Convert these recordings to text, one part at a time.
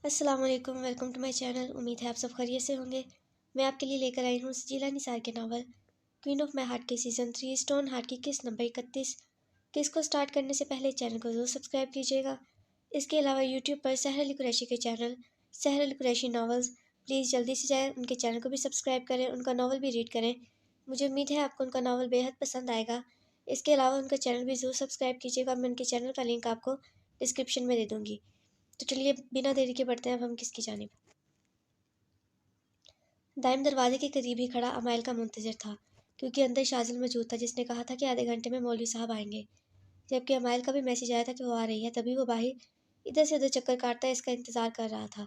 अस्सलाम वालेकुम, welcome to my channel. उम्मीद है आप सब खैरियत से होंगे। मैं आपके लिए लेकर आई हूँ सजीला निसार के novel queen of my heart के सीज़न 3 स्टोन हार्ट की किस्त नंबर 31। किस्त को स्टार्ट करने से पहले चैनल को ज़रूर सब्सक्राइब कीजिएगा। इसके अलावा यूट्यूब पर सहर अली कुरैशी के चैनल सहर अली कुरैशी नावल्स प्लीज़ जल्दी से जाएँ, उनके चैनल को भी सब्सक्राइब करें, उनका नावल भी रीड करें। मुझे उम्मीद है आपको उनका नावल बेहद पसंद आएगा। इसके अलावा उनका चैनल भी ज़रूर सब्सक्राइब कीजिएगा। मैं उनके चैनल का लिंक आपको डिस्क्रिप्शन में दे दूँगी। तो चलिए बिना देरी के बढ़ते हैं अब हम किसकी जानिब। दाइम दरवाजे के करीब ही खड़ा अमाइल का मुंतज़िर था, क्योंकि अंदर शाज़िल मौजूद था जिसने कहा था कि आधे घंटे में मौलवी साहब आएंगे। जबकि अमाइल का भी मैसेज आया था कि वो आ रही है, तभी वो बाहर इधर से उधर चक्कर काटता इसका इंतज़ार कर रहा था।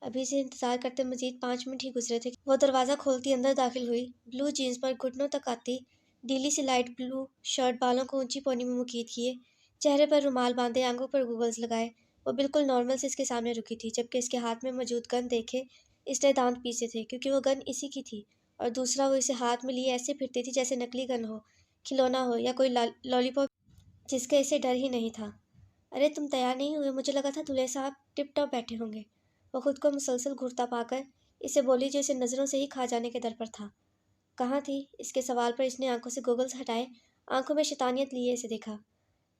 अभी से इंतज़ार करते मजीद 5 मिनट ही गुजरे थे कि वो दरवाज़ा खोलती अंदर दाखिल हुई। ब्लू जीन्स पर घुटनों तक आती ढीली सी लाइट ब्लू शर्ट, बालों को ऊंची पौनी में मुकीद किए, चेहरे पर रुमाल बांधे, आंखों पर गूगल्स लगाए, वो बिल्कुल नॉर्मल से इसके सामने रुकी थी। जबकि इसके हाथ में मौजूद गन देखे इसने दांत पीसे थे, क्योंकि वो गन इसी की थी। और दूसरा वो इसे हाथ में लिए ऐसे फिरती थी जैसे नकली गन हो, खिलौना हो या कोई लॉलीपॉप, जिसका इसे डर ही नहीं था। अरे तुम तैयार नहीं हुए? मुझे लगा था दूल्हे साहब टिप टॉप बैठे होंगे। वो खुद को मुसलसल घूरता पाकर इसे बोली जो इसे नज़रों से ही खा जाने के दर पर था। कहाँ थी? इसके सवाल पर इसने आंखों से गोगल्स हटाए, आंखों में शैतानियत लिए इसे देखा।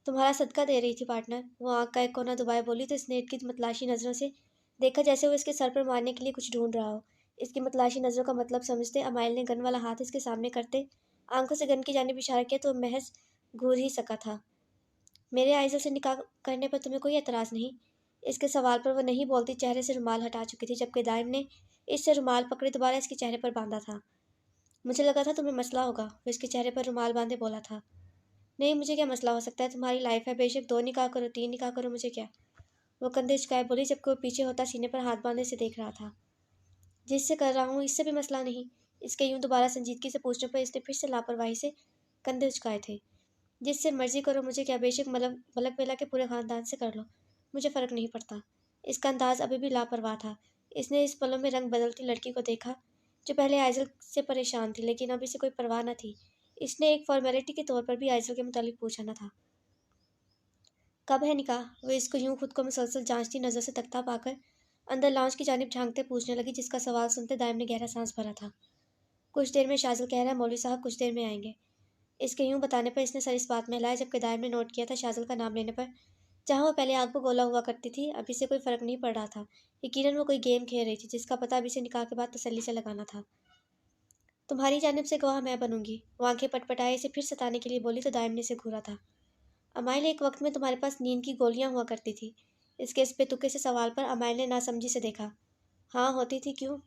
तुम्हारा सदका दे रही थी पार्टनर। वो आंख का एक कोना दबाए बोली तो इसने की मतलाशी नज़रों से देखा, जैसे वो इसके सर पर मारने के लिए कुछ ढूंढ रहा हो। इसकी मतलाशी नज़रों का मतलब समझते अमाइल ने गन वाला हाथ इसके सामने करते आंखों से गन की जानिब इशारा किया तो महज घूर ही सका था। मेरे आइज़ल से निकाह करने पर तुम्हें कोई एतराज़ नहीं? इसके सवाल पर वो नहीं बोलती चेहरे से रुमाल हटा चुकी थी, जबकि दाइम ने इससे रुमाल पकड़े दोबारा इसके चेहरे पर बांधा था। मुझे लगा था तुम्हें मसला होगा, वो इसके चेहरे पर रुमाल बांधे बोला था। नहीं, मुझे क्या मसला हो सकता है? तुम्हारी लाइफ है, बेशक 2 निकाह करो, 3 निकाह करो, मुझे क्या? वो कंधे झुकाए बोली, जबकि वो पीछे होता सीने पर हाथ बांधे से देख रहा था। जिससे कर रहा हूँ इससे भी मसला नहीं। इसके यूं दोबारा संजीदगी से पूछने पर इसने फिर से लापरवाही से कंधे झुकाए थे। जिससे मर्जी करो, मुझे क्या? बेशक मलक मलक बेला के पूरे खानदान से कर लो, मुझे फ़र्क नहीं पड़ता। इसका अंदाज अभी भी लापरवाह था। इसने इस पलों में रंग बदलती लड़की को देखा, जो पहले आइज़ल से परेशान थी, लेकिन अब इसे कोई परवाह न थी। इसने एक फॉर्मेलिटी के तौर पर भी आइज़ल के मुतालिक पूछा न था। कब है निकाह? वो इसको यूं खुद को मुसलसल जांचती नज़र से तकता पाकर अंदर लॉन्च की जानिब झांकते पूछने लगी, जिसका सवाल सुनते दाइम ने गहरा सांस भरा था। कुछ देर में। शाज़िल कह रहा है मौलवी साहब कुछ देर में आएंगे। इसके यूं बताने पर इसने सर इस बात में हिलाया, जबकि दाइम ने नोट किया था शाज़िल का नाम लेने पर जहाँ वो पहले आग बगोला हुआ करती थी, अभी से कोई फ़र्क नहीं पड़ रहा था। यकीनन वो कोई गेम खेल रही थी, जिसका पता अभी से निकाह के बाद तसल्ली से लगाना था। तुम्हारी जानिब से गवाह मैं बनूंगी। वो आंखें पटपटाए इसे फिर सताने के लिए बोली तो दाइम ने इसे घूरा था। अमाइल, एक वक्त में तुम्हारे पास नींद की गोलियां हुआ करती थी। इसके इस बेतुके से सवाल पर अमाइल ने नासमझी से देखा। हाँ होती थी, क्यों?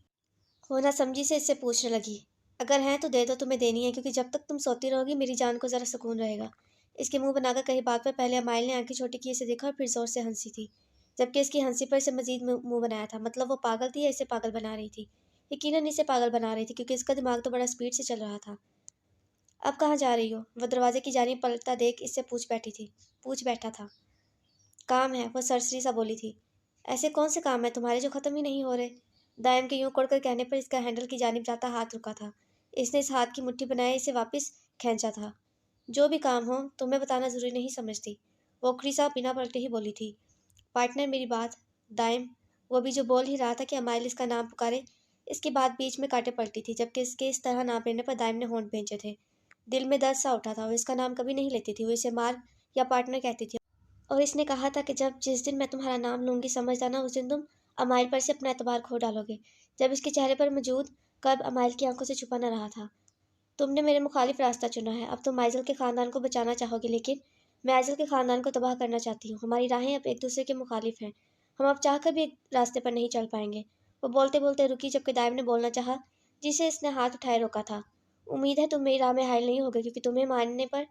वो नासमझी से इससे पूछने लगी। अगर हैं तो दे दो, तुम्हें देनी है, क्योंकि जब तक तुम सोती रहोगी मेरी जान को ज़रा सुकून रहेगा। इसके मुंह बनाकर कही बात पर पहले अमाइल ने आंखें छोटी की इसे देखा और फिर जोर से हंसी थी, जबकि इसकी हंसी पर इसे मजीद मुंह बनाया था। मतलब वो पागल थी या इसे पागल बना रही थी? यकीनन इसे पागल बना रही थी, क्योंकि इसका दिमाग तो बड़ा स्पीड से चल रहा था। अब कहाँ जा रही हो? वह दरवाजे की जानिब पलटता देख इससे पूछ बैठा था। काम है, वो सरसरी सा बोली थी। ऐसे कौन से काम है तुम्हारे जो ख़त्म ही नहीं हो रहे? दायम के यूं कोड़कर कहने पर इसका हैंडल की जानिब जाता हाथ रुका था। इसने इस हाथ की मुट्ठी बनाए इसे वापस खींचा था। जो भी काम हो तुम्हें बताना ज़रूरी नहीं समझती, वो ओखरी साहब बिना पलटे ही बोली थी। पार्टनर मेरी बात। दाइम, वो भी जो बोल ही रहा था कि अमाइल इसका नाम पुकारे, इसकी बात बीच में काटे पलटी थी, जबकि इसके इस तरह नाम लेने पर दाइम ने होंठ भींचे थे। दिल में दर्द सा उठा था। वो इसका नाम कभी नहीं लेती थी, वो इसे मार या पार्टनर कहती थी। और इसने कहा था कि जिस दिन मैं तुम्हारा नाम लूँगी समझ जाना, उस दिन तुम अमाइल पर से अपना एतबार खो डालोगे। जब इसके चेहरे पर मौजूद कर्ब अमाइल की आंखों से छुपा न रहा था। तुमने मेरे मुखालिफ रास्ता चुना है। अब तुम आइज़ल के ख़ानदान को बचाना चाहोगे, लेकिन मैं आइज़ल के ख़ानदान को तबाह करना चाहती हूँ। हमारी राहें अब एक दूसरे के मुखालिफ हैं। हम अब चाहकर भी एक रास्ते पर नहीं चल पाएंगे। वो बोलते बोलते रुकी, जबकि दाइम ने बोलना चाहा, जिसे इसने हाथ उठाए रोका था। उम्मीद है तुम मेरी राह में हायल नहीं होगे, क्योंकि तुम्हें मारने पर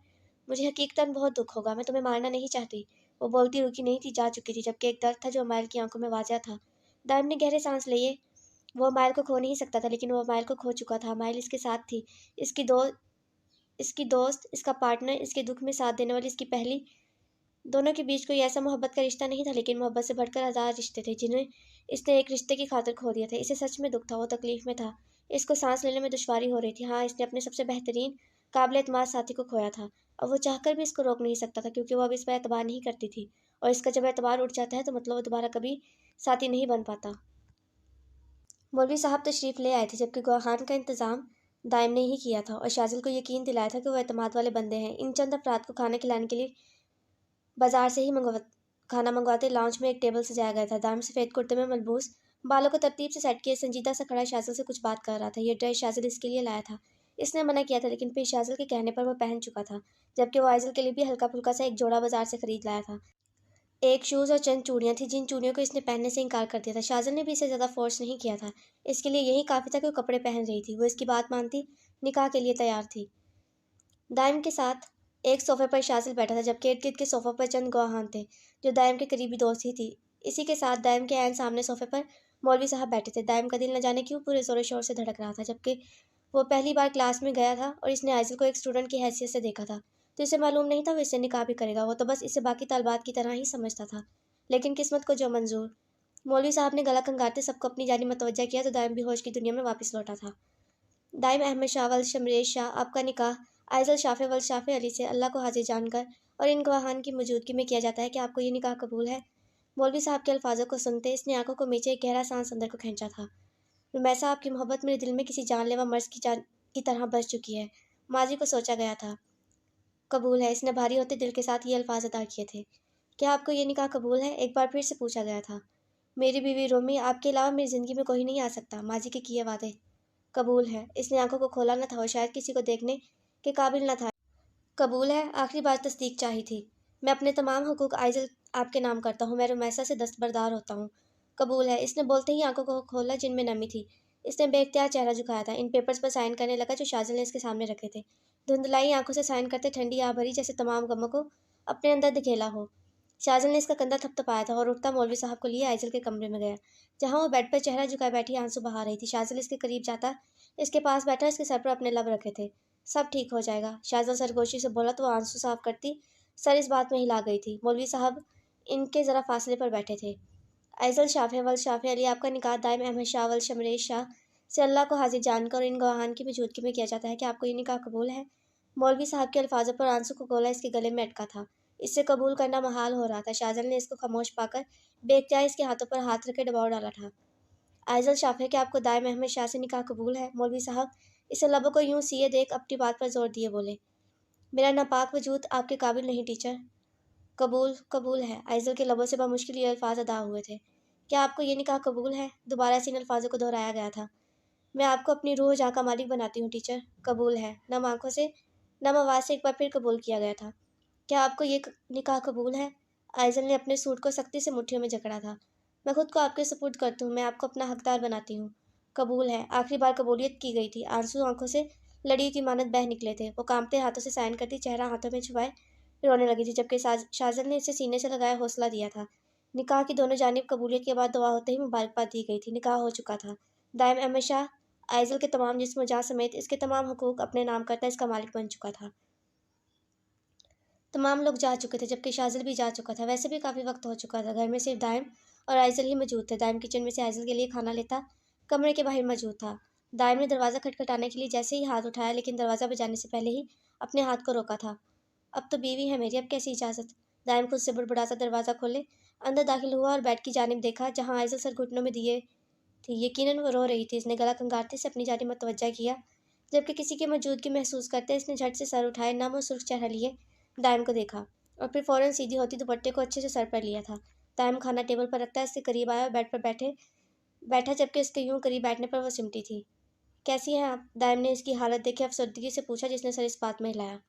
मुझे हकीकतन बहुत दुख होगा। मैं तुम्हें मारना नहीं चाहती। वो बोलती रुकी नहीं थी, जा चुकी थी, जबकि एक दर्द था जो अमाइल की आंखों में वाज़ह था। दाइम ने गहरे सांस लिए। वो अमाइल को खो नहीं सकता था, लेकिन वो अमाइल को खो चुका था। अमाइल इसके साथ थी, इसकी दो इसकी दोस्त, इसका पार्टनर, इसके दुख में साथ देने वाली, इसकी पहली। दोनों के बीच कोई ऐसा मोहब्बत का रिश्ता नहीं था, लेकिन मोहब्बत से बढ़कर हज़ार रिश्ते थे, जिन्हें इसने एक रिश्ते की खातिर खो दिया था। इसे सच में दुख था, वो तकलीफ में था। इसको सांस लेने में दुश्वारी हो रही थी। हाँ, इसने अपने सबसे बेहतरीन काबिल एतमाद साथी को खोया था। अब वो चाहकर भी इसको रोक नहीं सकता था, क्योंकि वो अब इस पर एतबार नहीं करती थी। और इसका जब एतबार उठ जाता है तो मतलब वो दोबारा कभी साथी नहीं बन पाता। मौलवी साहब तशरीफ़ ले आए थे, जबकि गौहान का इंतज़ाम दाइम ने ही किया था और शाजिल को यकीन दिलाया था कि वो एतमाद वाले बंदे हैं। इन चंद अफराद को खाना खिलाने के लिए बाजार से ही खाना मंगवाते लाउंज में एक टेबल सजाया गया था। दाइम सफ़ेद कुर्ते में मलबूस, बालों को तरतीब से सेट किए संजीदा सा खड़ा शाजिल से कुछ बात कर रहा था। ये ड्रेस शाजिल इसके लिए लाया था। इसने मना किया था, लेकिन फिर शाजिल के कहने पर वो पहन चुका था, जबकि वो आइजल के लिए भी हल्का फुल्का सा एक जोड़ा बाजार से खरीद लाया था। एक शूज़ और चंद चूड़ियाँ थीं, जिन चूड़ियों को इसने पहनने से इनकार कर दिया था। शाज़िल ने भी इसे ज़्यादा फ़ोर्स नहीं किया था। इसके लिए यही काफ़ी था कि वो कपड़े पहन रही थी। वो इसकी बात मानती, निकाह के लिए तैयार थी। दाइम के साथ एक सोफ़े पर शाज़िल बैठा था, जबकि इर्द-गिर्द के सोफ़ों पर चंद गौहान थे, जो दाइम के करीबी दोस्त ही थी। इसी के साथ दाइम के ऐन सामने सोफ़े पर मौलवी साहब बैठे थे। दाइम का दिल न जाने क्यों पूरे ज़ोर-शोर से धड़क रहा था, जबकि वो पहली बार क्लास में गया था और इसने आइज़ल को एक स्टूडेंट की हैसियत से देखा था। तो इसे मालूम नहीं था वो इससे निकाह भी करेगा। वो तो बस इसे बाकी तालिबात की तरह ही समझता था। लेकिन किस्मत को जो मंज़ूर। मौलवी साहब ने गला खंगालते सबको अपनी जानिब मुतवज्जह किया तो दाइम भी होश की दुनिया में वापस लौटा था। दाइम अहमद शाह वल शमरेज शाह, आपका निकाह आइजल शाफ़े वल शाफ़े अली से अल्लाह को हाजिर जानकर और इन गवाहान की मौजूदगी में किया जाता है कि आपको ये निकाह कबूल है। मौलवी साहब के अल्फाजों को सुनते इसने आंखों को नीचे एक गहरा सांस अंदर को खींचा था। रुमैसा, आपकी मोहब्बत मेरे दिल में किसी जानलेवा मर्ज की तरह बस चुकी है। माजी को सोचा गया था। कबूल है, इसने भारी होते दिल के साथ ये अल्फाज अदा किए थे। क्या आपको ये निकाह कबूल है? एक बार फिर से पूछा गया था। मेरी बीवी रोमी, आपके अलावा मेरी ज़िंदगी में कोई नहीं आ सकता। माजी के किए वादे। कबूल है। इसने आंखों को खोला न था और शायद किसी को देखने के काबिल न था। कबूल है, आखिरी बार तस्दीक चाही थी। मैं अपने तमाम हुकूक आइजल आपके नाम करता हूँ। मैं रुमैसा से दस्तबरदार होता हूँ। कबूल है। इसने बोलते ही आंखों को खोला जिनमें नमी थी। इसने बेख्तियार चेहरा झुकाया था। इन पेपर्स पर साइन करने लगा जो शाजिल ने इसके सामने रखे थे। धुंधलाई आंखों से साइन करते ठंडी आ भरी, जैसे तमाम गमों को अपने अंदर धकेला हो। शाजिल ने इसका कंधा थपथपाया था और उठता मौलवी साहब को लिए आइजल के कमरे में गया, जहाँ वो बेड पर चेहरा झुकाए बैठी आंसू बहा रही थी। शाजिल इसके करीब जाता, इसके पास बैठा, इसके सर पर अपने लब रखे थे। सब ठीक हो जाएगा, शाज़िल सरगोशी से बोला तो वो आंसू साफ करती सर इस बात में हिला गई थी। मौलवी साहब इनके ज़रा फासले पर बैठे थे। ऐज़ल शाफ़े वल शाफ़े अली, आपका निकाह दाइम अहमद शाह वल शमरेज शाह से अल्लाह को हाजिर जानकर इन गवाहान की मौजूदगी में किया जाता है कि आपको ये निकाह कबूल है। मौलवी साहब के अल्फाजों पर आंसू को गोला इसके गले में अटका था। इससे कबूल करना महाल हो रहा था। शाज़िल ने इसको खामोश पाकर बेख्तियार इसके हाथों पर हाथ रखे दबाव डाला था। आइजल शाफ़े कि आपको दाइम अहमद शाह से निकाह कबूल है। मौलवी साहब इसे लबों को यूं सिए देख अपनी बात पर जोर दिए बोले, मेरा नापाक वजूद आपके काबिल नहीं टीचर। कबूल कबूल है। आइजल के लबों से बमुश्किल ये अल्फाज अदा हुए थे। क्या आपको ये निकाह कबूल है? दोबारा से इन अल्फाजों को दोहराया गया था। मैं आपको अपनी रूह जहाँ का मालिक बनाती हूँ टीचर। कबूल है। नम आंखों से नम आवाज़ से एक बार फिर कबूल किया गया था। क्या आपको ये निकाह कबूल है? आइजल ने अपने सूट को सख्ती से मुट्ठियों में जकड़ा था। मैं खुद को आपके सुपुर्द करती हूँ। मैं आपको अपना हकदार बनाती हूँ। कबूल है। आखिरी बार कबूलियत की गई थी। आंसू आंखों से लड़ी की मानत बह निकले थे। वो कांपते हाथों से साइन करती, चेहरा हाथों में छुपाए रोने लगी थी, जबकि शाज़िल ने इसे सीने से लगाया हौसला दिया था। निकाह की दोनों जानिब कबूलियत के बाद दुआ होते ही मुबारकबाद दी गई थी। निकाह हो चुका था। दाइम अहमद शाह आइजल के तमाम जिस्म जान समेत इसके तमाम हुकूक अपने नाम करता इसका मालिक बन चुका था। तमाम लोग जा चुके थे, जबकि शाज़िल भी जा चुका था। वैसे भी काफ़ी वक्त हो चुका था। घर में सिर्फ दाइम और आइजल ही मौजूद थे। दाइम किचन में से आइजल के लिए खाना लेता कमरे के बाहर मौजूद था। दाइम ने दरवाज़ा खटखटाने के लिए जैसे ही हाथ उठाया, लेकिन दरवाज़ा बजाने से पहले ही अपने हाथ को रोका था। अब तो बीवी है मेरी, अब कैसी इजाज़त? दाइम खुद से बुड़बुड़ाता दरवाज़ा खोले अंदर दाखिल हुआ और बेड की जानिब देखा, जहाँ आइजल सर घुटनों में दिए थी। यकीनन वो रो रही थी। इसने गला खंगारते से अपनी जानिब मुतवज्जा किया, जबकि किसी की मौजूदगी महसूस करते इसने झट से सर उठाए, नम और सुर्ख चेहरा लिए दाइम को देखा और फिर फ़ौरन सीधी होती दुपट्टे को अच्छे से सर पर लिया था। दाइम खाना टेबल पर रखता इसके करीब आया और बेड पर बैठा, जबकि इसके यूं करीब बैठने पर वो सिमटी थी। कैसी हैं आप? दाइम ने इसकी हालत देखी अफसरदगी से पूछा, जिसने सर इस बात में हिलाया।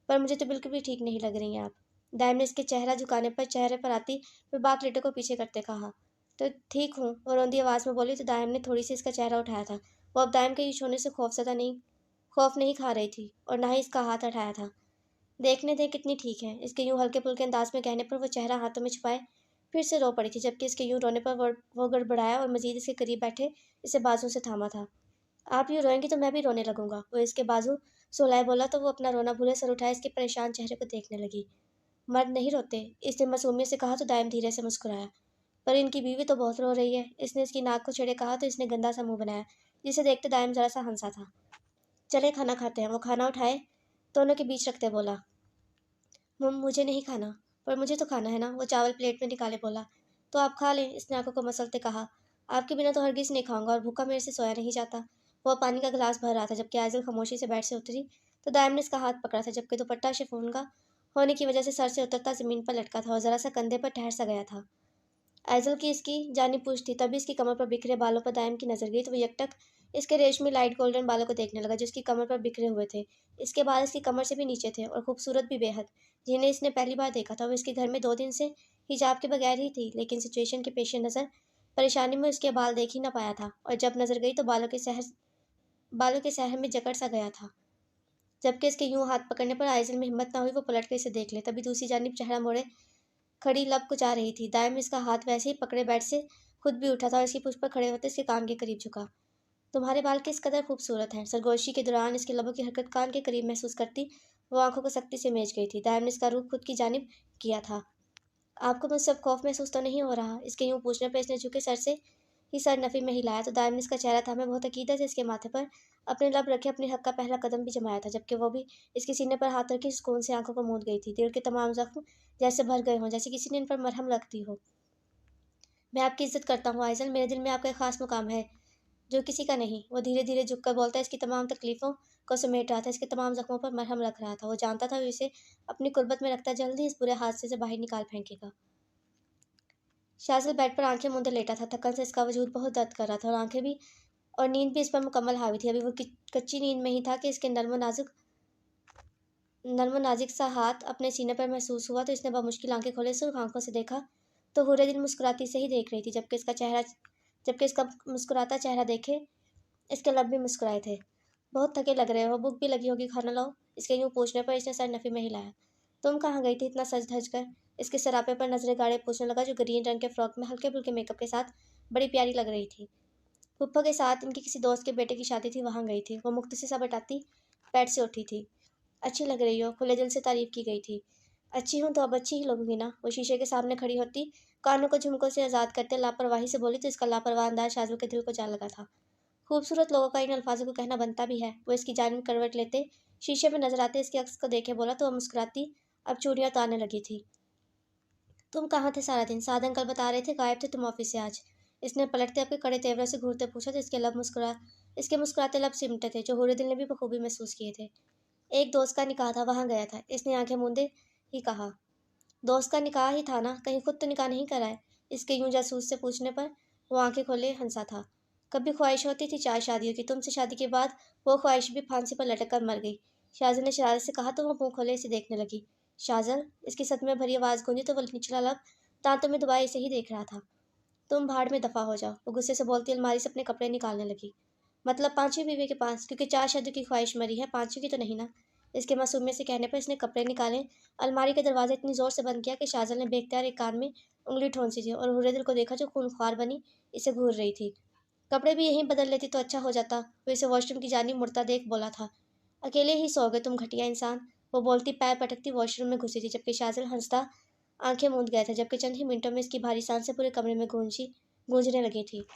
पर मुझे तो बिल्कुल भी ठीक नहीं लग रही हैं आप। दाइम ने इसके चेहरा झुकाने पर चेहरे पर आती फिर बाक लेटे को पीछे करते कहा। तो ठीक हूँ, वो रोंदी आवाज़ में बोली तो दाइम ने थोड़ी सी इसका चेहरा उठाया था। वो अब दाइम के यूं होने से खौफ नहीं खा रही थी और ना ही इसका हाथ हटाया था। देखने दें कितनी ठीक है। इसके यूं हल्के पुल्के अंदाज में कहने पर वो चेहरा हाथों में छुपाए फिर से रो पड़ी थी, जबकि इसके यूं रोने पर वो गड़बड़ाया और मजीद इसके करीब बैठे इसे बाजू से थामा था। आप यूं रोएंगी तो मैं भी रोने लगूंगा। वो इसके बाजू सोलाए बोला तो वो अपना रोना भूले सर उठाए इसके परेशान चेहरे को देखने लगी। मर्द नहीं रोते, इसने मासूमियत से कहा तो दाइम धीरे से मुस्कुराया। पर इनकी बीवी तो बहुत रो रही है। इसने इसकी नाक को छेड़े कहा तो इसने गंदा सा मुंह बनाया, जिसे देखते दाइम जरा सा हंसा था। चले खाना खाते हैं। वो खाना उठाए दोनों के बीच रखते बोला, मुझे नहीं खाना। पर मुझे तो खाना है ना। वो चावल प्लेट में निकाले बोला, तो आप खा लें, इसने आंखों को मसलते कहा। आपके बिना तो हरगिज़ नहीं खाऊंगा और भूखा मेरे से सोया नहीं जाता। वो पानी का गिलास भर रहा था जबकि आइज़ल खामोशी से बेड से उतरी तो दायम ने इसका हाथ पकड़ा था जबकि दुपट्टा शिफॉन का होने की वजह से सर से उतरता ज़मीन पर लटका था और ज़रा सा कंधे पर ठहर सा गया था। आइज़ल की इसकी जानी पूछ थी तभी इसकी कमर पर बिखरे बालों पर दायम की नज़र गई तो वो यकटक इसके रेशमी लाइट गोल्डन बालों को देखने लगा जो इसकी कमर पर बिखरे हुए थे। इसके बाल इसकी कमर से भी नीचे थे और खूबसूरत भी बेहद, जिन्हें इसने पहली बार देखा था। वो इसके घर में 2 दिन से हिजाब के बगैर ही थी लेकिन सिचुएशन के पेश नज़र परेशानी में उसके बाल देख ही ना पाया था और जब नज़र गई तो बालों के सहर में जकड़ सा गया था। जबकि इसके यूं हाथ पकड़ने पर आइज़ल में हिम्मत ना हुई वो पलट कर इसे देख ले तभी दूसरी जानिब चेहरा मोड़े खड़ी लब कुचा रही थी। दाएं में इसका हाथ वैसे ही पकड़े बेड से खुद भी उठा था और इसकी पुष्ट पर खड़े होते इसके कान के करीब झुका। तुम्हारे बाल किस कदर खूबसूरत हैं। सरगोशी के दौरान इसके लबों की हरकत कान के करीब महसूस करती वो आंखों को सख्ती से मेज गई थी। दायम ने इसका रुख खुद की जानिब किया था। आपको मुझसे अब खौफ महसूस तो नहीं हो रहा। इसके यूं पूछने पर इसने झुके सर से ही सर नफ़ी में हिलाया तो दायम ने इसका चेहरा थामे बहुत अकीदत से इसके माथे पर अपने लब रखे अपने हक का पहला कदम भी जमाया था जबकि वो भी इसके सीने पर हाथ रखी सुकून से आंखों को मूंद गई थी। दिल के तमाम जख्म जैसे भर गए हों, जैसे किसी ने इन पर मरहम रख दी हो। मैं आपकी इज्जत करता हूँ आइज़ल, मेरे दिल में आपका एक खास मुकाम है जो किसी का नहीं। वो धीरे धीरे झुककर बोलता इसकी तमाम तकलीफ़ों को समेट रहा था, इसके तमाम जख्मों पर मरहम रख रहा था। वो जानता था वो इसे अपनी कुर्बत में रखता जल्द ही इस बुरे हादसे से बाहर निकाल फेंकेगा। शाज़िल बेड पर आंखें मूंदे लेटा था। थकन से इसका वजूद बहुत दर्द कर रहा था और आंखें भी और नींद भी इस पर मुकम्मल हावी थी। अभी वो कच्ची नींद में ही था कि इसके नर्म नाज़ुक सा हाथ अपने सीने पर महसूस हुआ तो इसने बमुश्किल आंखें खोले सुर्ख आंखों से देखा तो हूरे दिल मुस्कुराती से ही देख रही थी जबकि इसका मुस्कुराता चेहरा देखे इसके लब भी मुस्कुराए थे। बहुत थके लग रहे हो, भूख भी लगी होगी, खाना लाओ। इसके यूं पूछने पर इसने सर नफ़ी में हिलाया। तुम कहाँ गई थी इतना सज धज कर। इसके सरापे पर नजरें गाड़े पूछने लगा जो ग्रीन रंग के फ्रॉक में हल्के फुल्के मेकअप के साथ बड़ी प्यारी लग रही थी। फूफा के साथ इनकी किसी दोस्त के बेटे की शादी थी, वहां गई थी। वो मुख्तसर सा बताती बेड से उठी थी। अच्छी लग रही हो, खुले दिल से तारीफ की गई थी। अच्छी हूँ तो अब अच्छी ही लगूंगी ना। वो शीशे के सामने खड़ी होती कानों को झुमकों से आज़ाद करते लापरवाही से बोली तो इसका लापरवाह अंदाज शाज़िल के दिल को जा लगा था। खूबसूरत लोगों का इन अल्फाजों को कहना बनता भी है। वो इसकी जानिब करवट लेते शीशे में नजर आते इसके अक्स को देखे बोला तो वह मुस्कुराती अब चूड़ियां उतारने लगी थी। तुम कहाँ थे सारा दिन। साद अंकल बता रहे थे गायब थे तुम ऑफिस से आज। इसने पलटते अपने कड़े तेवरों से घूरते पूछा तो इसके मुस्कुराते लब सिमटे थे जो हूरे दिल ने भी बखूबी महसूस किए थे। एक दोस्त का निकाह था, वहां गया था। इसने आंखें मूंदे ही कहा। दोस्त का निकाह ही था ना, कहीं खुद तो निकाह नहीं कराए। इसके यूं जासूस से पूछने पर वो आंखें खोले हंसा था। कभी ख्वाहिश होती थी 4 शादियों की, तुमसे शादी के बाद वो ख्वाहिश भी फांसी पर लटक कर मर गई। शाज़िल ने शरारत से कहा तो वो मुंह खोले इसे देखने लगी। शाज़िल, इसकी सदमे भरी आवाज़ गूंजी तो वो निचला लब दांतों में दबाए इसे ही देख रहा था। तुम भाड़ में दफा हो जाओ। वो गुस्से से बोलती अलमारी से अपने कपड़े निकालने लगी। मतलब 5वीं बीवी के पास, क्योंकि 4 शादियों की ख्वाहिश मरी है, 5वीं की तो नहीं ना। इसके मासूमियत से कहने पर इसने कपड़े निकाले, अलमारी का दरवाज़ा इतनी ज़ोर से बंद किया कि शाज़िल ने बेख्तियार एक कान में उंगली ठोंसी थी और हुर्रे दिल को देखा जो खूनख्वार बनी इसे घूर रही थी। कपड़े भी यहीं बदल लेती तो अच्छा हो जाता। वो इसे वॉशरूम की जानिब मुड़ता देख बोला था। अकेले ही सो गए तुम घटिया इंसान। वो बोलती पैर पटकती वॉशरूम में घुसी थी जबकि शाज़िल हंसता आंखें मूंद गया था जबकि चंद ही मिनटों में इसकी भारी सांसें पूरे कमरे में गूंजने लगी थी।